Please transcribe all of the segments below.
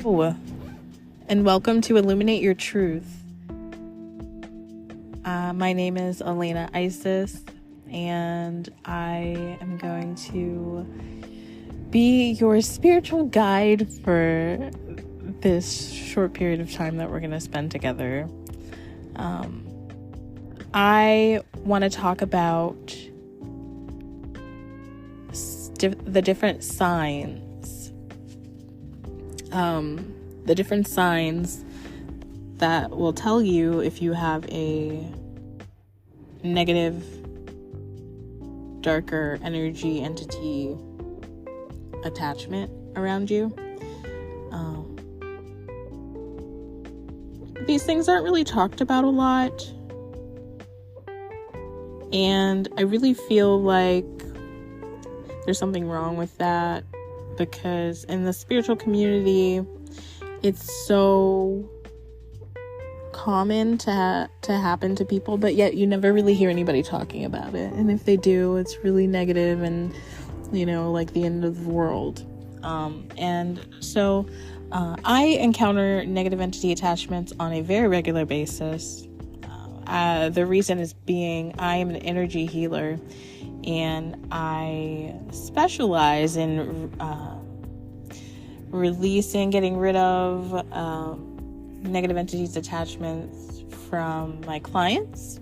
Hello, and welcome to Illuminate Your Truth. My name is Elena Isis, and I am going to be your spiritual guide for this short period of time that we're going to spend together. I want to talk about the different signs. The different signs that will tell you if you have a negative, darker energy entity attachment around you. These things aren't really talked about a lot, and I really feel like there's something wrong with that, because in the spiritual community, it's so common to happen to people, but yet you never really hear anybody talking about it. And if they do, it's really negative and, like the end of the world. And so I encounter negative entity attachments on a very regular basis. The reason is being I am an energy healer, and I specialize in getting rid of negative entities attachments from my clients.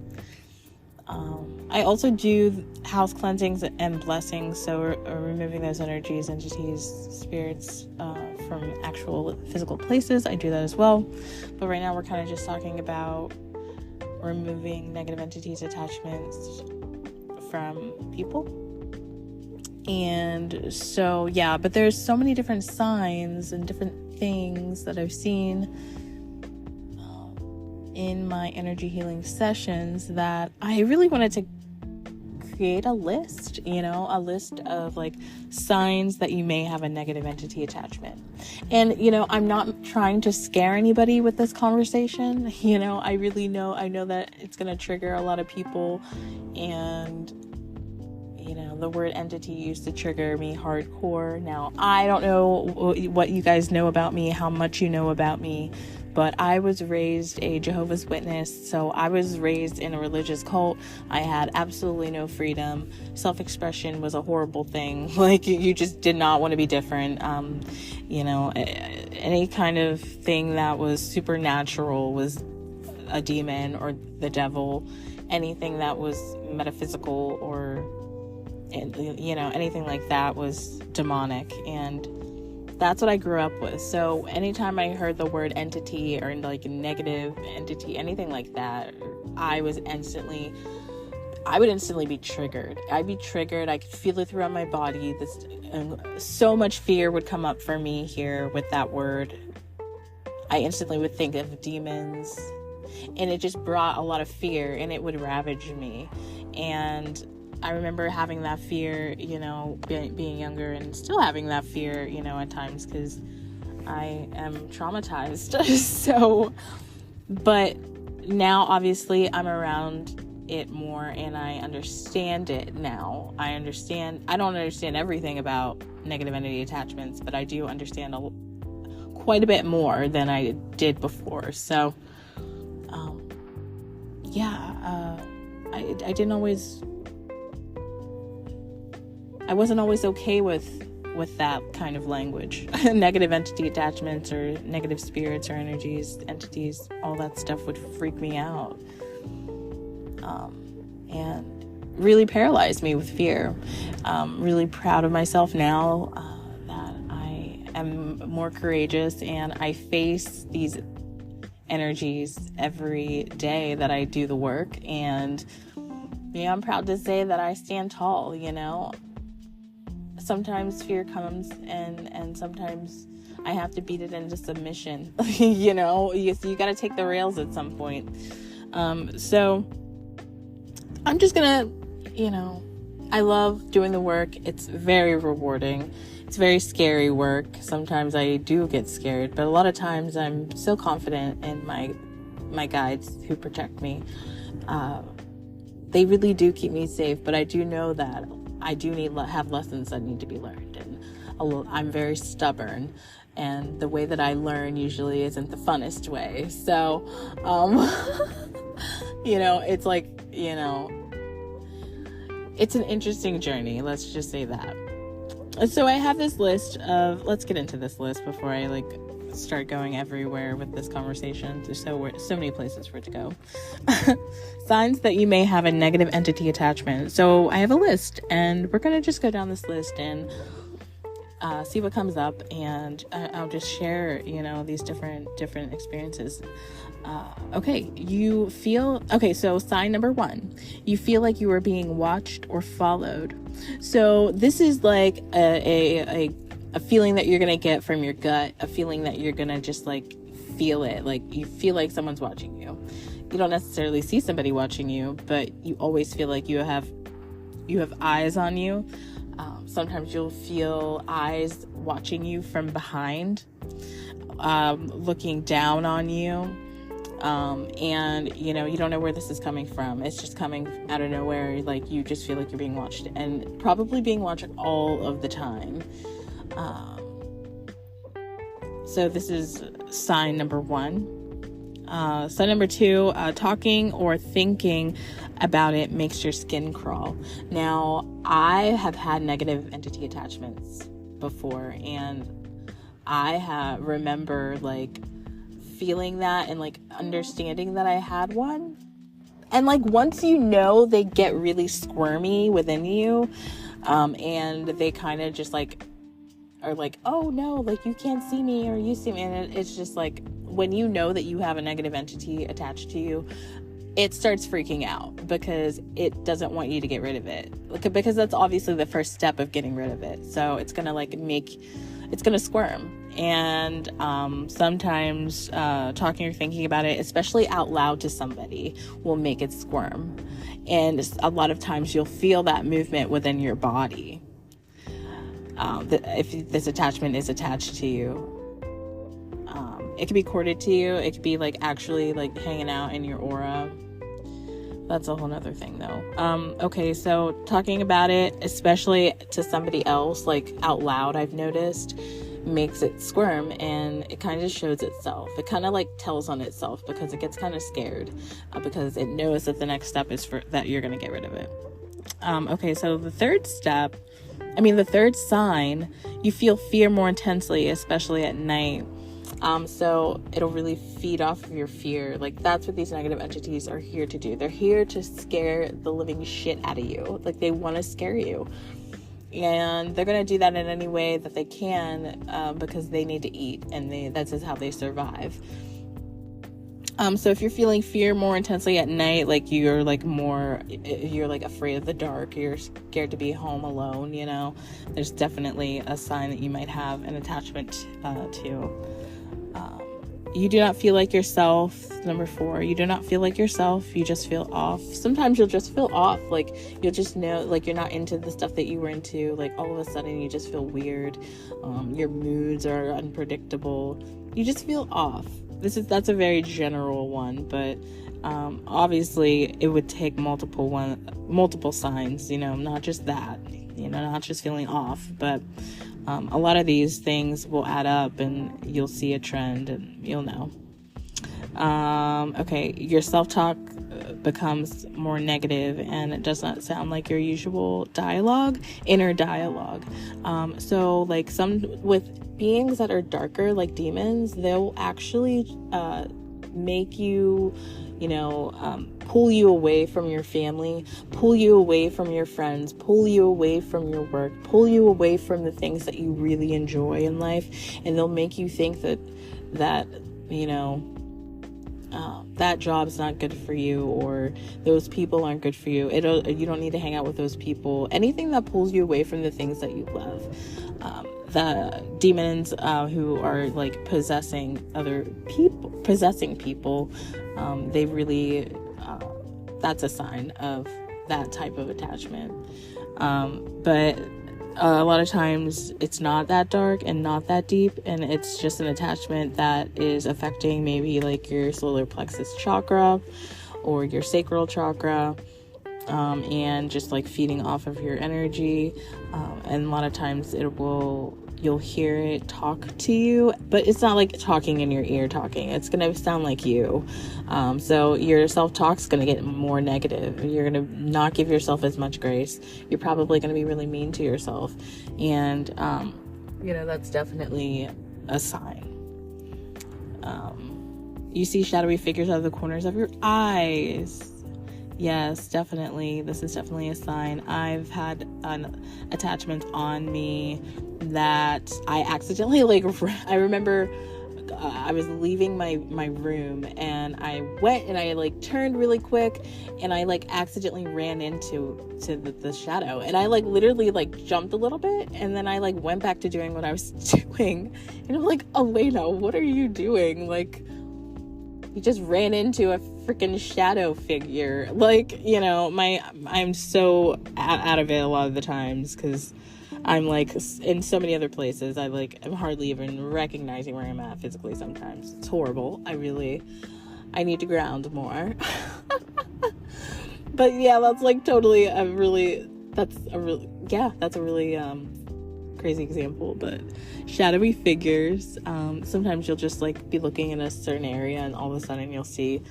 I also do house cleansings and blessings, so removing those energies, entities, spirits from actual physical places. I do that as well. But right now we're kind of just talking about removing negative entities attachments from people. And so, but there's so many different signs and different things that I've seen in my energy healing sessions that I really wanted to create a list, a list of like signs that you may have a negative entity attachment. And, I'm not trying to scare anybody with this conversation. I know that it's going to trigger a lot of people, and the word entity used to trigger me hardcore. Now, I don't know what you guys know about me, how much you know about me, but I was raised a Jehovah's Witness, so I was raised in a religious cult. I had absolutely no freedom. Self-expression was a horrible thing. Like, you just did not want to be different. Any kind of thing that was supernatural was a demon or the devil. Anything that was metaphysical or anything like that was demonic, and that's what I grew up with. So anytime I heard the word entity or like a negative entity, anything like that, I would instantly be triggered. I'd be triggered. I could feel it throughout my body. So much fear would come up for me here with that word. I instantly would think of demons, and it just brought a lot of fear, and it would ravage me. And I remember having that fear, being younger, and still having that fear, at times, because I am traumatized. So, but now obviously I'm around it more, and I understand it now. I don't understand everything about negative entity attachments, but I do understand quite a bit more than I did before. So, I wasn't always okay with that kind of language. Negative entity attachments or negative spirits or energies, entities, all that stuff would freak me out. And really paralyzed me with fear. Really proud of myself now that I am more courageous, and I face these energies every day that I do the work. And I'm proud to say that I stand tall. Sometimes fear comes, and sometimes I have to beat it into submission. You got to take the rails at some point. So I'm just gonna, I love doing the work. It's very rewarding. It's very scary work. Sometimes I do get scared, but a lot of times I'm so confident in my guides who protect me. They really do keep me safe, but I do know that I do have lessons that need to be learned, and I'm very stubborn, and the way that I learn usually isn't the funnest way. So, it's like, it's an interesting journey. Let's just say that. So I have this list of, let's get into this list before I start going everywhere with this conversation. There's so many places for it to go. Signs that you may have a negative entity attachment. So I have a list, and we're going to just go down this list and see what comes up, and I'll just share, these different experiences. So sign number 1, you feel like you are being watched or followed. So this is like a feeling that you're going to get from your gut, a feeling that you're going to just feel it. Like you feel like someone's watching you. You don't necessarily see somebody watching you, but you always feel like you have eyes on you. Sometimes you'll feel eyes watching you from behind, looking down on you. And you don't know where this is coming from. It's just coming out of nowhere. You just feel like you're being watched, and probably being watched all of the time. So this is sign number 1. Sign number 2, talking or thinking about it makes your skin crawl. Now, I have had negative entity attachments before, and I remember feeling that and understanding that I had one. And once they get really squirmy within you, and they kind of just are oh no, you can't see me, or you see me, and it's just when you know that you have a negative entity attached to you, it starts freaking out because it doesn't want you to get rid of it, because that's obviously the first step of getting rid of it. So it's gonna it's gonna squirm. And sometimes talking or thinking about it, especially out loud to somebody, will make it squirm. And a lot of times you'll feel that movement within your body. If this attachment is attached to you, it could be corded to you. It could be actually hanging out in your aura. That's a whole nother thing though. Okay, so talking about it, especially to somebody else, out loud, I've noticed, makes it squirm, and it kind of shows itself. It kind of tells on itself because it gets kind of scared, because it knows that the next step is that you're going to get rid of it. Okay, so the third sign, you feel fear more intensely, especially at night. So it'll really feed off of your fear. That's what these negative entities are here to do. They're here to scare the living shit out of you. They want to scare you. And they're going to do that in any way that they can, because they need to eat, and that's just how they survive. So if you're feeling fear more intensely at night, you're afraid of the dark, you're scared to be home alone, there's definitely a sign that you might have an attachment to. You do not feel like yourself. Number 4, you do not feel like yourself. You just feel off. Sometimes you'll just feel off. You'll just know, you're not into the stuff that you were into. All of a sudden you just feel weird. Your moods are unpredictable. You just feel off. That's a very general one, but obviously it would take multiple signs, not just that, not just feeling off, but a lot of these things will add up, and you'll see a trend, and you'll know. Okay, your self-talk becomes more negative, and it does not sound like your usual inner dialogue. So some with beings that are darker, like demons, they'll actually make you, pull you away from your family, pull you away from your friends, pull you away from your work, pull you away from the things that you really enjoy in life, and they'll make you think that that job's not good for you, or those people aren't good for you. You don't need to hang out with those people. Anything that pulls you away from the things that you love. The demons who are possessing people, they really, that's a sign of that type of attachment. But a lot of times it's not that dark and not that deep, and it's just an attachment that is affecting maybe your solar plexus chakra or your sacral chakra, and just feeding off of your energy. And a lot of times it will You'll hear it talk to you, but it's not like talking in your ear talking. It's going to sound like you. So your self-talk's going to get more negative. You're going to not give yourself as much grace. You're probably going to be really mean to yourself. And, that's definitely a sign. You see shadowy figures out of the corners of your eyes. Yes, definitely. This is definitely a sign. I've had an attachment on me that I accidentally, I remember I was leaving my room, and I went and I turned really quick, and I accidentally ran into the shadow, and I literally jumped a little bit, and then I went back to doing what I was doing, and I'm like, Elena, what are you doing? You just ran into a freaking shadow figure. I'm so out of it a lot of the times, because I'm in so many other places. I'm hardly even recognizing where I'm at physically sometimes. It's horrible. I need to ground more. But yeah, that's a really crazy example. But shadowy figures, sometimes you'll just be looking in a certain area, and all of a sudden you'll see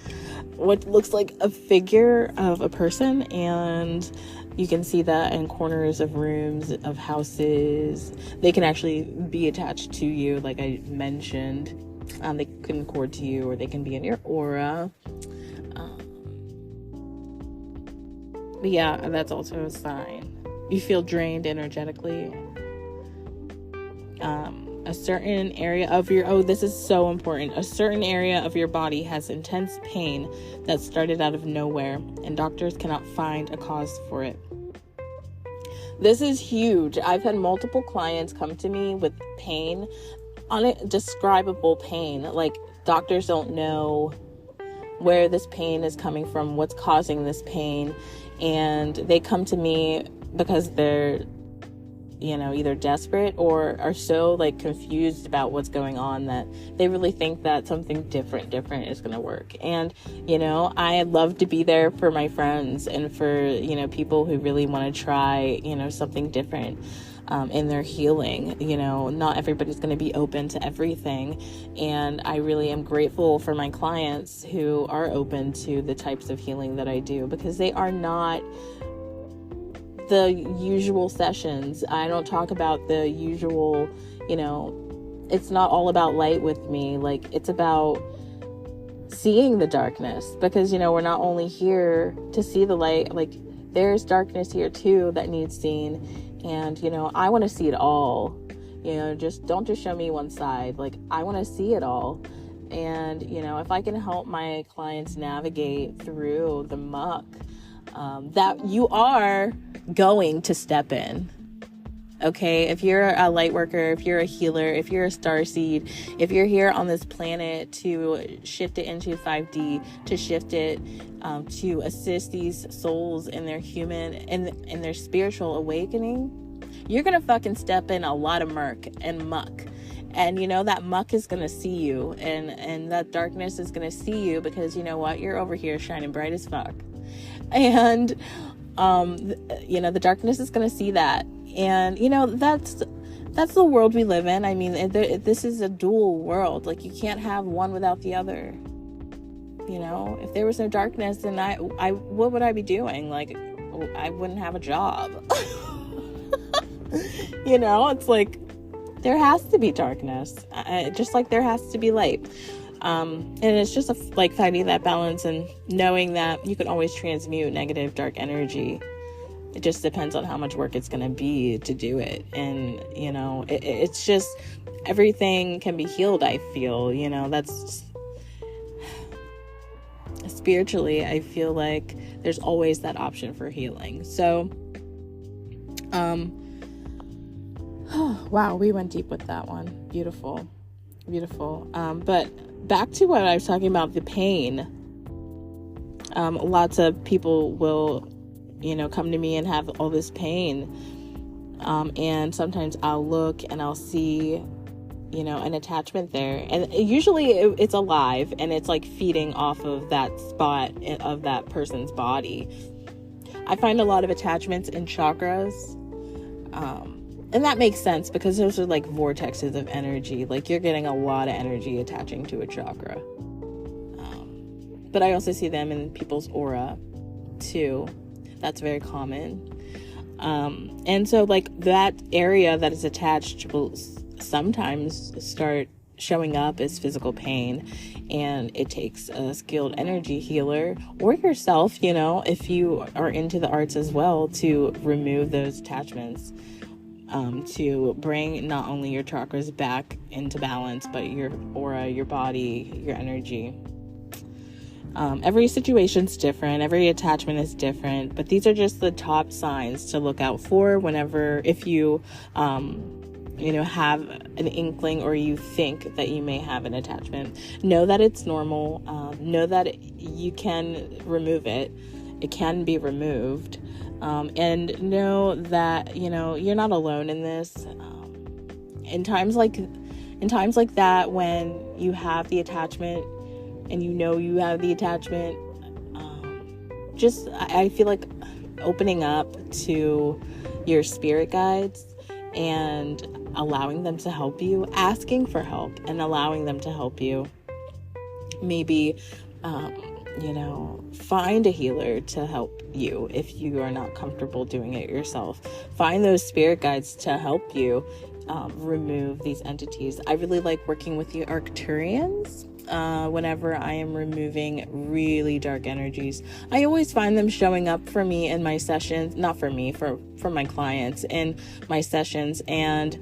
what looks like a figure of a person, and you can see that in corners of rooms, of houses. They can actually be attached to you, like I mentioned. They can cord to you, or they can be in your aura. But yeah, that's also a sign. You feel drained energetically. A certain area of this is so important. A certain area of your body has intense pain that started out of nowhere, and doctors cannot find a cause for it. This is huge. I've had multiple clients come to me with pain, undescribable pain. Doctors don't know where this pain is coming from, what's causing this pain, and they come to me because they're either desperate or are so confused about what's going on that they really think that something different is going to work. And I love to be there for my friends and for people who really want to try something different in their healing. Not everybody's going to be open to everything, and I really am grateful for my clients who are open to the types of healing that I do, because they are not the usual sessions. I don't talk about the usual, it's not all about light with me. It's about seeing the darkness, because, we're not only here to see the light, there's darkness here too that needs seen. And, I want to see it all, don't just show me one side. I want to see it all. And, if I can help my clients navigate through the muck that you are going to step in. Okay, if you're a light worker, if you're a healer, if you're a starseed, if you're here on this planet to shift it into 5D, to shift it to assist these souls in their human and in their spiritual awakening, you're gonna fucking step in a lot of muck. And that muck is gonna see you, and that darkness is gonna see you, because you're over here shining bright as fuck. And the darkness is going to see that. And that's the world we live in. I mean, this is a dual world. You can't have one without the other. If there was no darkness, then I what would I be doing? I wouldn't have a job. It's there has to be darkness, just like there has to be light. And it's just finding that balance and knowing that you can always transmute negative, dark energy. It just depends on how much work it's going to be to do it. And, it's just, everything can be healed, I feel. That's spiritually, I feel like there's always that option for healing. So, wow, we went deep with that one. Beautiful. But back to what I was talking about, the pain. Lots of people will, come to me and have all this pain. And sometimes I'll look and I'll see, an attachment there. And usually it's alive, and it's feeding off of that spot of that person's body. I find a lot of attachments in chakras. And that makes sense because those are like vortexes of energy. Like you're getting a lot of energy attaching to a chakra. But I also see them in people's aura too. That's very common. And so like that area that is attached will sometimes start showing up as physical pain, and it takes a skilled energy healer or yourself, you know, if you are into the arts as well, to remove those attachments, to bring not only your chakras back into balance, but your aura, your body, your energy. Every situation's different. Every attachment is different, but these are just the top signs to look out for if you, have an inkling or you think that you may have an attachment. Know that it's normal. Know that you can remove it. It can be removed. And know that, you're not alone in this. In times like that, when you have the attachment, and you have the attachment, I feel like opening up to your spirit guides and allowing them to help you, asking for help and allowing them to help you. Maybe, find a healer to help you if you are not comfortable doing it yourself. Find those spirit guides to help you remove these entities. I really like working with the Arcturians. Whenever I am removing really dark energies, I always find them showing up for me in my sessions, not for me, for my clients in my sessions. And,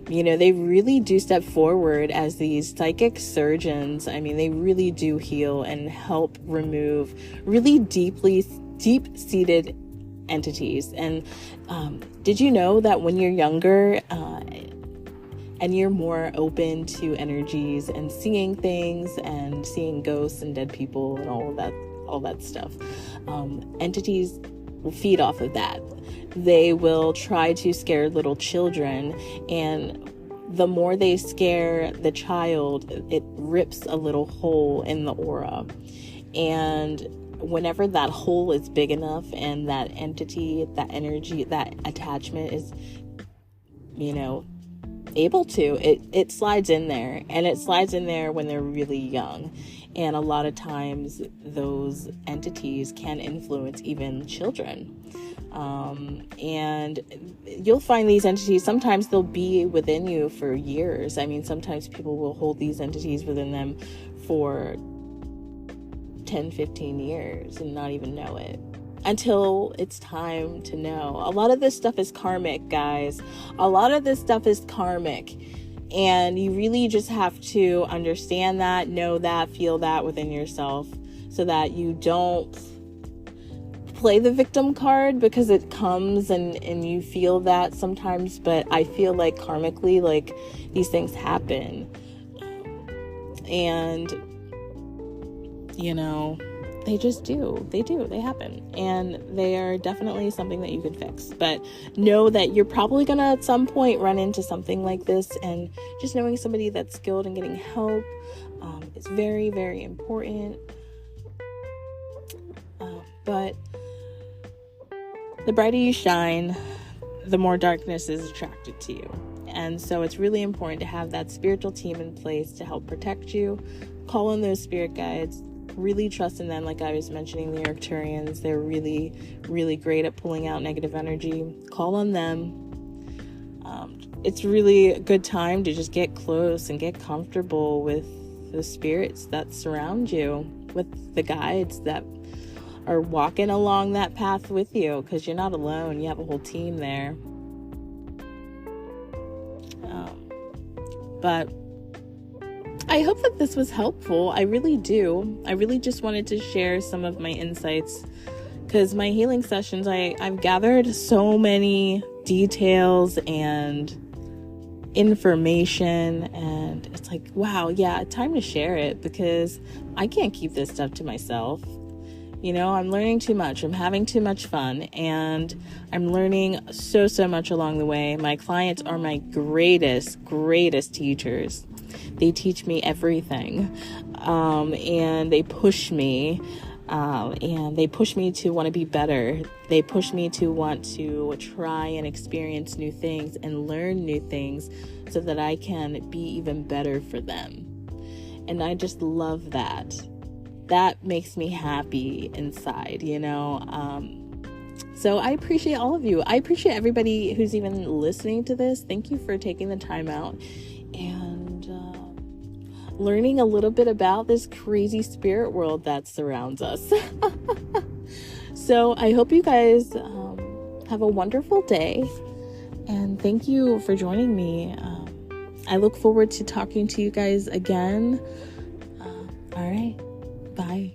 they really do step forward as these psychic surgeons. I mean, they really do heal and help remove really deep-seated entities. And did you know that when you're younger, and you're more open to energies and seeing things and seeing ghosts and dead people and all that stuff, entities will feed off of that. They will try to scare little children, and the more they scare the child, it rips a little hole in the aura. And whenever that hole is big enough and that entity, that energy, that attachment is, able to, it slides in there, and it slides in there when they're really young. And a lot of times those entities can influence even children. And you'll find these entities, sometimes they'll be within you for years. I mean, sometimes people will hold these entities within them for 10, 15 years and not even know it, until it's time to know. A lot of this stuff is karmic, guys. A lot of this stuff is karmic. And you really just have to understand that, know that, feel that within yourself, so that you don't play the victim card, because it comes and you feel that sometimes. But I feel like karmically, like, these things happen. And, they just do. They happen. And they are definitely something that you can fix. But know that you're probably going to at some point run into something like this. And just knowing somebody that's skilled and getting help is very, very important. But the brighter you shine, the more darkness is attracted to you. And so it's really important to have that spiritual team in place to help protect you. Call on those spirit guides. Really trust in them. Like I was mentioning, the Arcturians, they're really, really great at pulling out negative energy. Call on them. It's really a good time to just get close and get comfortable with the spirits that surround you, with the guides that are walking along that path with you, because you're not alone. You have a whole team there. But I hope that this was helpful. I really do. I really just wanted to share some of my insights, because my healing sessions, I've gathered so many details and information, and it's like, wow, yeah, time to share it, because I can't keep this stuff to myself. I'm learning too much. I'm having too much fun, and I'm learning so much along the way. My clients are my greatest teachers. They teach me everything, and they push me And they push me to want to be better. They push me to want to try and experience new things and learn new things so that I can be even better for them. And I just love that. That makes me happy inside, So I appreciate all of you. I appreciate everybody who's even listening to this. Thank you for taking the time out and learning a little bit about this crazy spirit world that surrounds us. So I hope you guys have a wonderful day, and thank you for joining me. I look forward to talking to you guys again. All right. Bye.